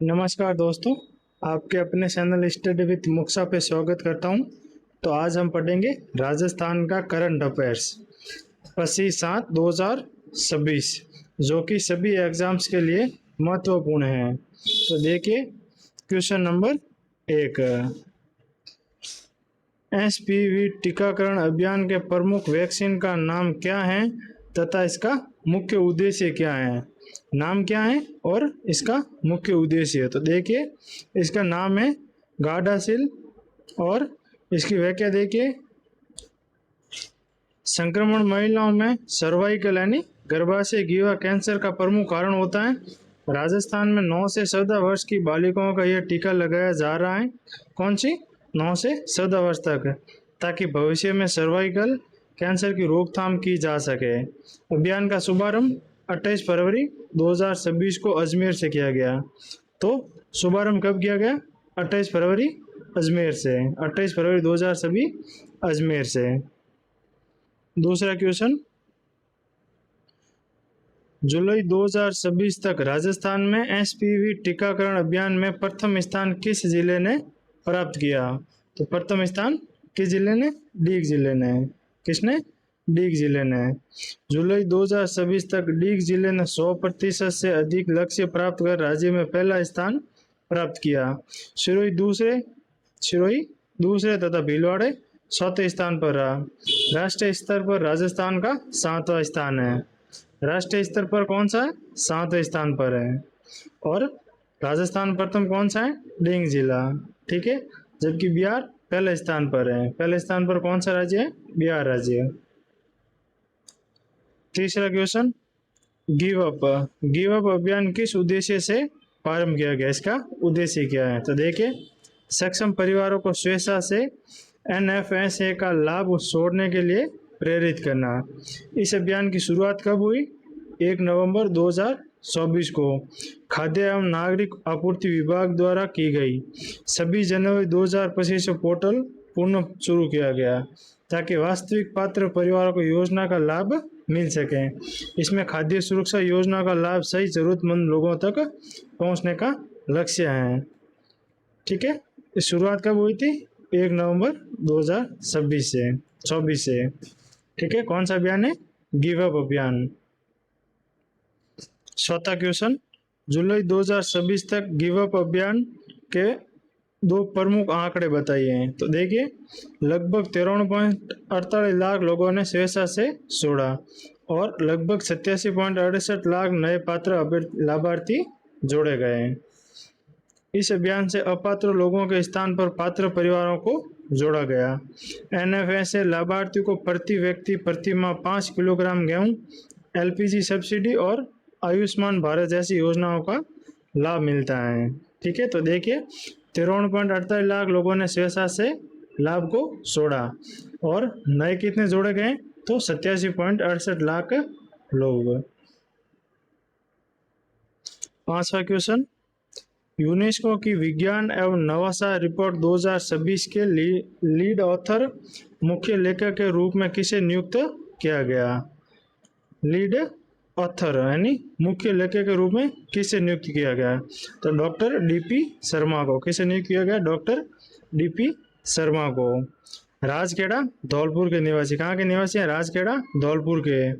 नमस्कार दोस्तों, आपके अपने चैनल स्टडी विद मुक्सा पे स्वागत करता हूं। तो आज हम पढ़ेंगे राजस्थान का करंट अफेयर्स 25/7/2026, जो कि सभी एग्जाम्स के लिए महत्वपूर्ण है। तो देखिए, क्वेश्चन नंबर 1, एसपीवी टीकाकरण अभियान के प्रमुख वैक्सीन का नाम क्या है तथा इसका मुख्य उद्देश्य क्या है। नाम क्या है और इसका मुख्य उद्देश्य। तो देखिए, इसका नाम है गार्डासिल और इसकी व्याख्या देखिए, संक्रमण महिलाओं में सर्वाइकल यानी गर्भाशय गीवा कैंसर का प्रमुख कारण होता है। राजस्थान में 9 से 14 वर्ष की बालिकाओं का यह टीका लगाया जा रहा है। कौन सी? 9 से 14 वर्ष तक, ताकि भविष्य में सर्वाइकल कैंसर की रोकथाम की जा सके। अभियान का शुभारंभ 28 फरवरी 2026 को अजमेर से किया गया। तो शुभारंभ कब किया गया? 28 फरवरी अजमेर से, 28 फरवरी 2026 अजमेर से। दूसरा क्वेश्चन, जुलाई 2026 तक राजस्थान में एसपीवी टीकाकरण अभियान में प्रथम स्थान किस जिले ने प्राप्त किया। तो प्रथम स्थान किस जिले ने? डीग जिले ने। किसने? डीग जिले ने। जुलाई 2026 तक डीग जिले ने 100% से अधिक लक्ष्य प्राप्त कर राज्य में पहला स्थान प्राप्त किया। सिरोही दूसरे तथा भीलवाड़े चौथे स्थान पर रहा। राष्ट्रीय स्तर पर राजस्थान का 7वां स्थान है। राष्ट्रीय स्तर पर कौन सा है? 7वें स्थान पर है। और राजस्थान प्रथम कौन सा है? डींग जिला। ठीक है, जबकि बिहार पहले स्थान पर है। पहले स्थान पर कौन सा राज्य है? बिहार राज्य। तीसरा क्वेश्चन, गिव अप अभियान किस उद्देश्य से प्रारंभ किया गया? इसका उद्देश्य क्या है? तो देखिए, सक्षम परिवारों को स्वेच्छा से एनएफएसए का लाभ छोड़ने के लिए प्रेरित करना। इस अभियान की शुरुआत कब हुई? 1 नवंबर 2024 को खाद्य एवं नागरिक आपूर्ति विभाग द्वारा की गई। 26 जनवरी 2025 से पोर्टल पुनः शुरू किया गया, ताकि वास्तविक पात्र परिवारों को योजना का लाभ मिल सके। इसमें खाद्य सुरक्षा योजना का लाभ सही जरूरतमंद लोगों तक पहुंचने का लक्ष्य है। ठीक है, इस शुरुआत कब हुई थी? 1 नवंबर 2026 से 24 से। ठीक है, कौन सा अभियान है? गिव अप अभियान। चौथा क्वेश्चन, जुलाई 2026 तक गिव अप अभियान के 2 प्रमुख आंकड़े बताइए। तो देखिए, लगभग 53.48 लाख लोगों ने स्वेच्छा से छोड़ा और लगभग 87.68 लाख नए पात्र लाभार्थी जोड़े गए। इस अभियान से अपात्र लोगों के स्थान पर पात्र परिवारों को जोड़ा गया। एनएफएसए लाभार्थियों को प्रति व्यक्ति प्रति माह 5 किलोग्राम गेहूं, एलपीजी सब्सिडी और आयुष्मान भारत जैसी योजनाओं का लाभ मिलता है। ठीक है, तो देखिए, 53.48 लाख लोगों ने स्वेच्छा से लाभ को छोड़ा और नए कितने जोड़े गए? तो 87.68 लाख लोग। पांचवा क्वेश्चन, यूनेस्को की विज्ञान एवं नवाचार रिपोर्ट 2026 के लीड ऑथर मुख्य लेखक के रूप में किसे नियुक्त किया गया? लीड ऑथर यानी मुख्य लेखक के रूप में किसे नियुक्त किया गया? तो डॉक्टर डीपी शर्मा को। किसे नियुक्त किया गया? डॉक्टर डीपी शर्मा को। राजखेड़ा धौलपुर के निवासी। कहाँ के निवासी हैं? राजखेड़ा धौलपुर के।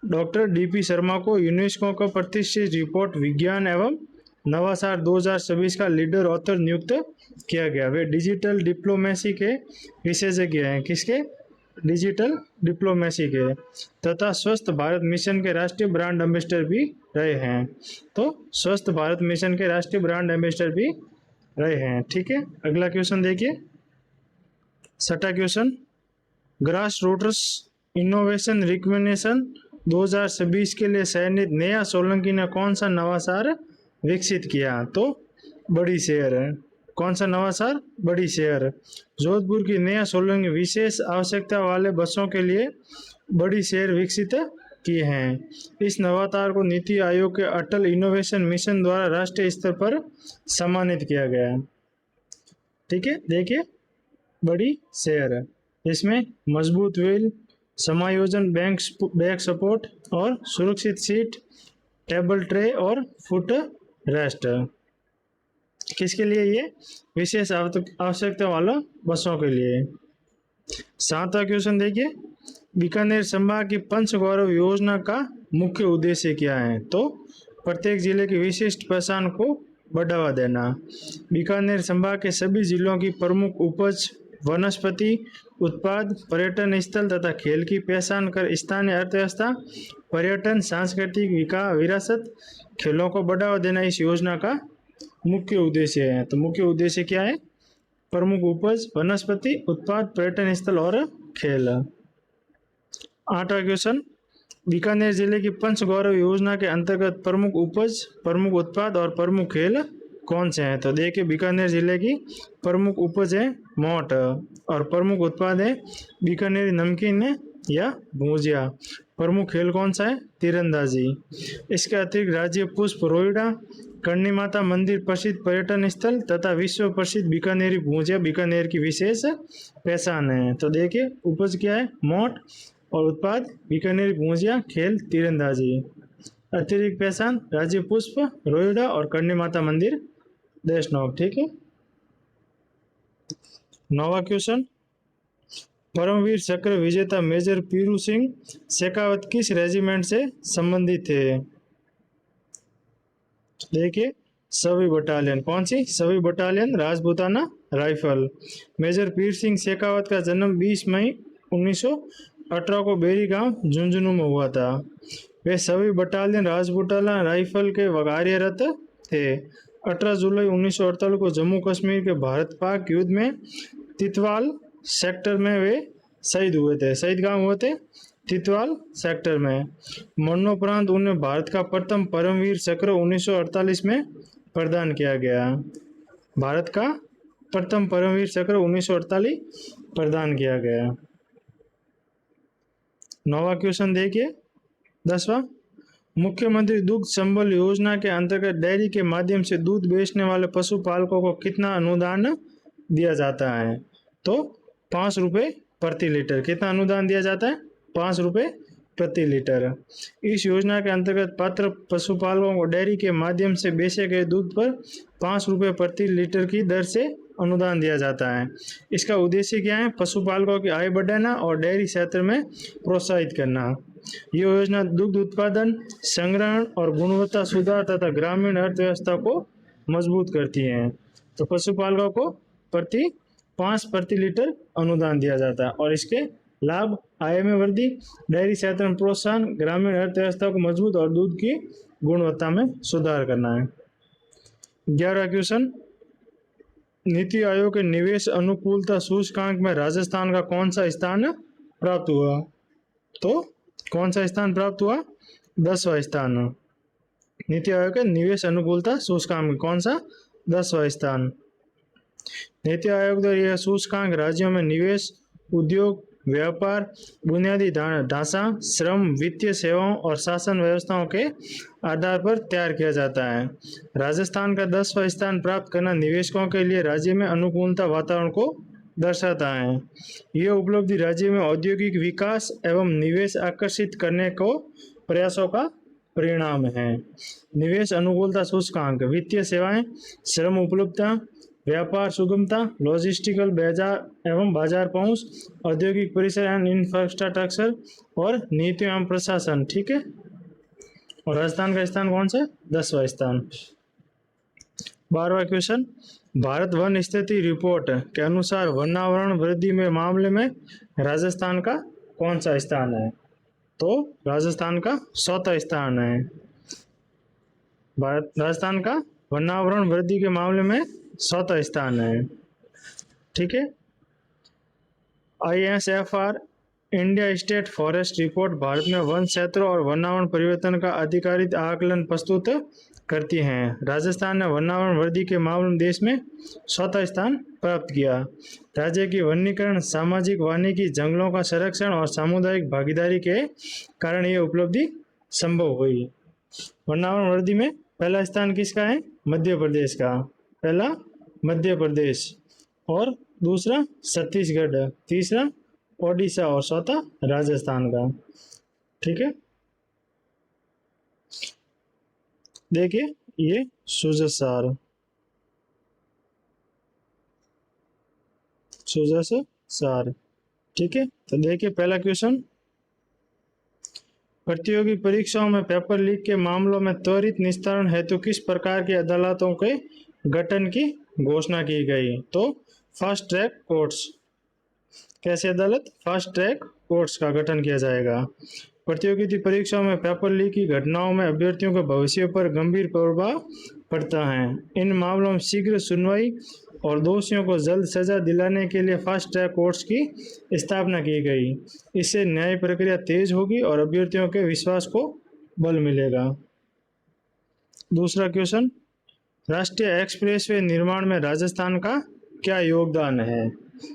डॉक्टर डीपी शर्मा को यूनेस्को का प्रतिष्ठित रिपोर्ट विज्ञान एवं नवाचार 2026 का लीडर ऑथर नियुक्त किया गया। वे डिजिटल डिप्लोमेसी के विशेषज्ञ हैं। किसके? डिजिटल डिप्लोमेसी के। तथा स्वस्थ भारत मिशन के राष्ट्रीय ब्रांड एम्बेसडर भी रहे हैं। तो स्वस्थ भारत मिशन के राष्ट्रीय ब्रांड एम्बेसडर भी रहे हैं। ठीक है, अगला क्वेश्चन देखिए, छठा question, grass roots innovation recommendation 2026 के लिए चयनित नेहा सोलंकी ने कौन सा नवाचार विकसित किया? तो बड़ी शहर। कौन सा नवाचार? बड़ी शहर। जोधपुर की नेहा सोलंकी विशेष आवश्यकता वाले बच्चों के लिए बड़ी शहर विकसित किए हैं। इस नवाचार को नीति आयोग के अटल इनोवेशन मिशन द्वारा राष्ट्रीय स्तर पर सम्मानित किया गया। ठीक है, देखिए, बड़ी शहर, इसमें मजबूत व्हील, समायोजन, बैक सपोर्ट और सुरक्षित सीट, टेबल ट्रे और फुट रेस्ट। किसके लिए ये? विशेष आवश्यकता वाला बसों के लिए। 7वां क्वेश्चन देखिए, बीकानेर संभाग की पंच गौरव योजना का मुख्य उद्देश्य क्या है? तो प्रत्येक जिले की विशिष्ट पहचान को बढ़ावा देना। बीकानेर संभाग के सभी जिलों की प्रमुख उपज, वनस्पति उत्पाद, पर्यटन स्थल तथा खेल की पहचान कर स्थानीय अर्थव्यवस्था, पर्यटन, सांस्कृतिक विकास, विरासत, खेलों को बढ़ावा देना इस योजना का मुख्य उद्देश्य है। तो मुख्य उद्देश्य क्या है? प्रमुख उपज, वनस्पति उत्पाद, पर्यटन स्थल और खेल। 8वां क्वेश्चन, बीकानेर जिले की पंच गौरव योजना के अंतर्गत प्रमुख उपज, प्रमुख उत्पाद और प्रमुख खेल कौन से हैं? तो देखिए, बीकानेर जिले की प्रमुख उपज है मोठ और प्रमुख उत्पाद है बीकानेरी नमकीन या भुजिया। प्रमुख खेल कौन सा है? तीरंदाजी। इसके अतिरिक्त राज्य पुष्प रोहिड़ा, करणी माता मंदिर प्रसिद्ध पर्यटन स्थल तथा विश्व प्रसिद्ध बीकानेरी भुजिया बीकानेर की विशेष पहचान है। तो देखिए, उपज क्या है? मोठ और उत्पाद बीकानेरी भुजिया, खेल तीरंदाजी। अतिरिक्त पहचान राज्य पुष्प रोहिड़ा और करणी माता मंदिर देशनोक। ठीक है। 9वां क्वेश्चन, परमवीर चक्र विजेता मेजर पीरू सिंह शेखावत किस रेजिमेंट से संबंधित थे? देखिए, सभी बटालियन। कौन सी? सभी बटालियन राजपूताना राइफल। मेजर पीर सिंह शेखावत का जन्म 20 मई 1918 को बेरी गांव झुंझुनू में हुआ था। वे सभी बटालियन राजपूताना राइफल के कार्यरत थे। 18 जुलाई 1948 को जम्मू कश्मीर के भारत पाक युद्ध में तितवाल सेक्टर में वे शहीद हुए थे। शहीद कहाँ हुए थे? तितवाल सेक्टर में। मरणोपरांत उन्हें भारत का प्रथम परमवीर चक्र 1948 में प्रदान किया गया। भारत का प्रथम परमवीर चक्र 1948 प्रदान किया गया। 9वां क्वेश्चन देखिए, 10वां, मुख्यमंत्री दुग्ध संबल योजना के अंतर्गत डेयरी के माध्यम से दूध बेचने वाले पशुपालकों को कितना अनुदान दिया जाता है? तो 5 रुपये प्रति लीटर। कितना अनुदान दिया जाता है? 5 रुपये प्रति लीटर। इस योजना के अंतर्गत पात्र पशुपालकों को डेयरी के माध्यम से बेचे गए दूध पर 5 रुपये प्रति लीटर की दर से अनुदान दिया जाता है। इसका उद्देश्य क्या है? पशुपालकों की आय बढ़ाना और डेयरी क्षेत्र में प्रोत्साहित करना। ये योजना दुग्ध उत्पादन, संग्रहण और गुणवत्ता सुधार तथा ग्रामीण अर्थव्यवस्था को मजबूत करती है। तो पशुपालकों को 5 प्रति लीटर अनुदान दिया जाता है और इसके लाभ आय में वृद्धि, डेयरी क्षेत्र में प्रोत्साहन, ग्रामीण अर्थव्यवस्था को मजबूत और दूध की गुणवत्ता में सुधार करना है। 11वां क्वेश्चन, नीति आयोग के निवेश अनुकूलता सूचकांक में राजस्थान का कौन सा स्थान प्राप्त हुआ? तो कौन सा स्थान प्राप्त हुआ? 10वां स्थान। नीति आयोग के निवेश अनुकूलता सूचकांक में कौन सा? 10वां स्थान। नीति आयोग द्वारा यह सूचकांक राज्यों में निवेश, उद्योग, व्यापार, बुनियादी ढांचा, श्रम, वित्तीय सेवाओं और शासन व्यवस्थाओं के आधार पर तैयार किया जाता है। राजस्थान का 10वां स्थान प्राप्त करना निवेशकों के लिए राज्य में अनुकूलता वातावरण को दर्शाता है। यह उपलब्धि राज्य में औद्योगिक विकास एवं निवेश आकर्षित करने को प्रयासों का परिणाम है। निवेश अनुकूलता सूचकांक वित्तीय सेवाएं, श्रम उपलब्धता, व्यापार सुगमता, लॉजिस्टिकल बाजार एवं बाजार पहुंच, औद्योगिक परिसर एंड इंफ्रास्ट्रक्चर और नीति एवं प्रशासन। ठीक है। और राजस्थान का स्थान कौन सा? 10वां स्थान। 12वां क्वेश्चन, भारत वन स्थिति रिपोर्ट के अनुसार वनावरण वृद्धि में मामले में राजस्थान का कौन सा स्थान है? तो राजस्थान का 4वां स्थान है। राजस्थान का वनावरण वृद्धि के मामले में 4वां स्थान है। ठीक है। ISFR India state forest report Bharat में वन क्षेत्रों और वनावरण परिवर्तन का अधिकारिक आकलन प्रस्तुत करती हैं। राजस्थान ने वनावरण वृद्धि के मामले में देश में 4वां स्थान प्राप्त किया। राज्य की वनीकरण, सामाजिक वानिकी, जंगलों का संरक्षण और सामुदायिक भागीदारी के कारण यह उपलब्धि संभव हुई। वनावरण वृद्धि में पहला स्थान किसका है? मध्य प्रदेश का। पहला मध्य प्रदेश और दूसरा छत्तीसगढ़, तीसरा ओडिशा और 4वां राजस्थान का। ठीक है। देखिए, ये सुजसार सुजस सार। ठीक है, तो देखिए पहला क्वेश्चन, प्रतियोगी परीक्षाओं में पेपर लीक के मामलों में त्वरित निस्तारण हेतु किस प्रकार की अदालतों के गठन की घोषणा की गई? तो फास्ट ट्रैक कोर्ट्स। कैसे अदालत? फास्ट ट्रैक कोर्ट्स का गठन किया जाएगा। प्रतियोगिता परीक्षाओं में पेपर लीक की घटनाओं में अभ्यर्थियों के भविष्य पर गंभीर प्रभाव पड़ता है। इन मामलों में शीघ्र सुनवाई और दोषियों को जल्द सजा दिलाने के लिए फास्ट ट्रैक कोर्ट्स की स्थापना की गई। इससे न्याय प्रक्रिया तेज होगी और अभ्यर्थियों के विश्वास को बल मिलेगा। दूसरा क्वेश्चन, राष्ट्रीय एक्सप्रेसवे निर्माण में राजस्थान का क्या योगदान है?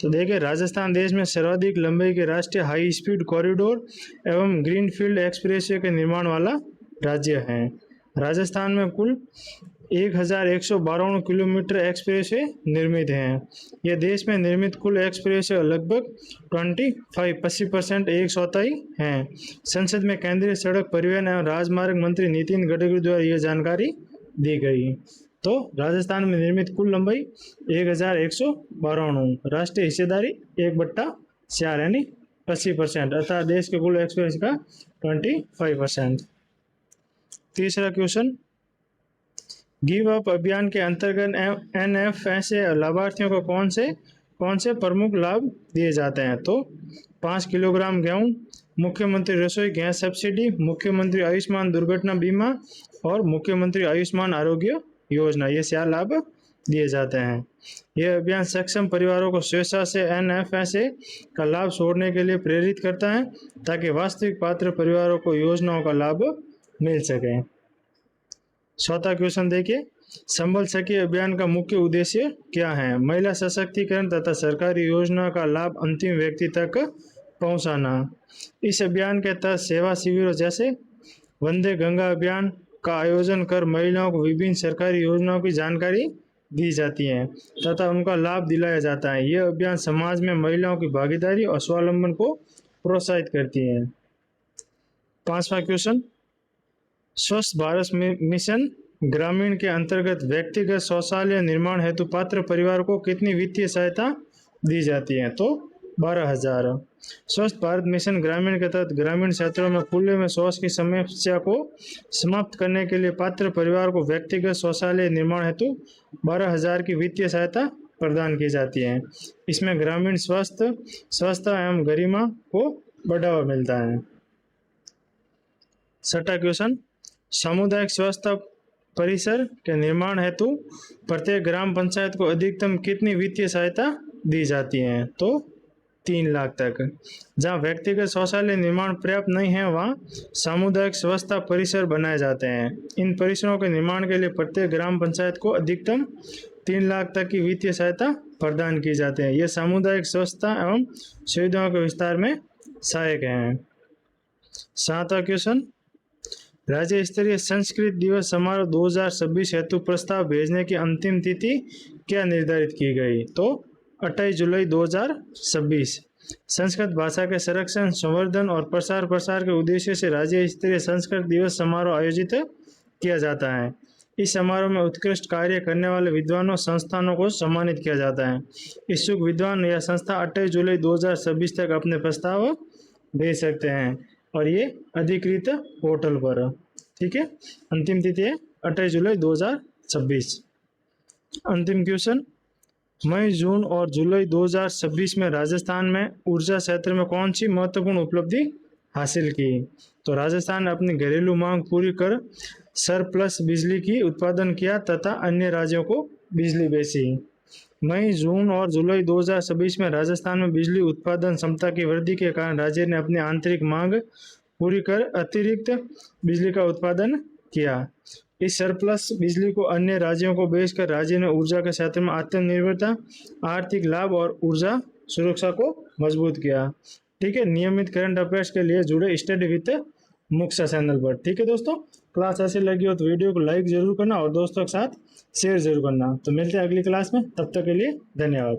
तो देखिए, राजस्थान देश में सर्वाधिक लंबाई के राष्ट्रीय हाई स्पीड कॉरिडोर एवं ग्रीनफील्ड एक्सप्रेसवे के निर्माण वाला राज्य है। राजस्थान में कुल 1112 किलोमीटर एक्सप्रेसवे निर्मित हैं। यह देश में निर्मित कुल एक्सप्रेसवे लगभग 25% एक चौथाई हैं। संसद में केंद्रीय सड़क परिवहन एवं राजमार्ग मंत्री नितिन गडकरी द्वारा यह जानकारी दी गई। तो राजस्थान में निर्मित कुल लंबाई 1112, राष्ट्रीय हिस्सेदारी 1/4 यानी 80%, अर्थात देश के कुल एक्सप्रेस का 25%। तीसरा क्वेश्चन, गिव अप अभियान के अंतर्गत NFSA लाभार्थियों को कौन से प्रमुख लाभ दिए जाते हैं? तो 5 किलोग्राम गेहूं, मुख्यमंत्री रसोई गैस सब्सिडी, मुख्यमंत्री आयुष्मान दुर्घटना बीमा और मुख्यमंत्री आयुष्मान आरोग्य योजना, ये 4 लाभ दिए जाते हैं। यह अभियान सक्षम परिवारों को स्वेच्छा से NFSA का लाभ छोड़ने के लिए प्रेरित करता है ताकि वास्तविक पात्र परिवारों को योजनाओं का लाभ मिल सके। चौथा क्वेश्चन देखिए, संबल सखी अभियान का मुख्य उद्देश्य क्या है? महिला सशक्तिकरण तथा सरकारी योजना का लाभ अंतिम व्यक्ति तक पहुंचाना। इस अभियान के तहत सेवा शिविरों जैसे वंदे गंगा अभियान का आयोजन कर महिलाओं को विभिन्न सरकारी योजनाओं की जानकारी दी जाती है तथा उनका लाभ दिलाया जाता है। यह अभियान समाज में महिलाओं की भागीदारी और स्वावलंबन को प्रोत्साहित करती है। पांचवा क्वेश्चन, स्वच्छ भारत मिशन ग्रामीण के अंतर्गत व्यक्तिगत शौचालय निर्माण हेतु पात्र परिवार को कितनी वित्तीय सहायता दी जाती है? तो 12,000। स्वच्छ भारत मिशन ग्रामीण के तहत ग्रामीण क्षेत्रों में खुले में शौच की समस्या को समाप्त करने के लिए पात्र परिवार को व्यक्तिगत शौचालय निर्माण हेतु 12,000 की वित्तीय सहायता प्रदान की जाती है। इसमें ग्रामीण स्वच्छता एवं गरिमा को बढ़ावा मिलता है। छठा क्वेश्चन, सामुदायिक स्वच्छता परिसर के निर्माण हेतु प्रत्येक ग्राम पंचायत को अधिकतम कितनी वित्तीय सहायता दी जाती है? तो 3 लाख तक। जहां व्यक्तिगत शौचालय निर्माण पर्याप्त नहीं है वहां सामुदायिक स्वच्छता परिसर बनाए जाते हैं। इन परिसरों के निर्माण के लिए प्रत्येक ग्राम पंचायत को अधिकतम 3 लाख तक की वित्तीय सहायता प्रदान की जाती है। यह सामुदायिक स्वच्छता एवं सुविधाओं के विस्तार में सहायक है। 7वां क्वेश्चन, राज्य स्तरीय संस्कृत दिवस समारोह 2026 हेतु प्रस्ताव भेजने की अंतिम तिथि क्या निर्धारित की गई? तो 28 जुलाई 2026। संस्कृत भाषा के संरक्षण, संवर्धन और प्रसार के उद्देश्य से राज्य स्तरीय संस्कृत दिवस समारोह आयोजित किया जाता है। इस समारोह में उत्कृष्ट कार्य करने वाले विद्वानों संस्थानों को सम्मानित किया जाता है। इच्छुक विद्वान या संस्था 28 जुलाई 2026 तक अपने प्रस्ताव भेज सकते हैं और ये अधिकृत पोर्टल पर। ठीक है, अंतिम तिथि है 28 जुलाई 2026। अंतिम क्वेश्चन, मई, जून और जुलाई 2026 में राजस्थान में ऊर्जा क्षेत्र में कौन सी महत्वपूर्ण उपलब्धि हासिल की? तो राजस्थान ने अपनी घरेलू मांग पूरी कर सरप्लस बिजली की उत्पादन किया तथा अन्य राज्यों को बिजली बेची। मई, जून और जुलाई 2026 में राजस्थान में बिजली उत्पादन क्षमता की वृद्धि के कारण राज्य ने अपनी आंतरिक मांग पूरी कर अतिरिक्त बिजली का उत्पादन किया। इस सरप्लस बिजली को अन्य राज्यों को बेचकर राज्य ने ऊर्जा के क्षेत्र में आत्मनिर्भरता, आर्थिक लाभ और ऊर्जा सुरक्षा को मजबूत किया। ठीक है, नियमित करंट अफेयर्स के लिए जुड़े स्टडी विद मुक्सा चैनल पर। ठीक है दोस्तों, क्लास ऐसी लगी हो तो वीडियो को लाइक जरूर करना और दोस्तों के साथ शेयर जरूर करना। तो मिलते हैं अगली क्लास में, तब तक के लिए धन्यवाद।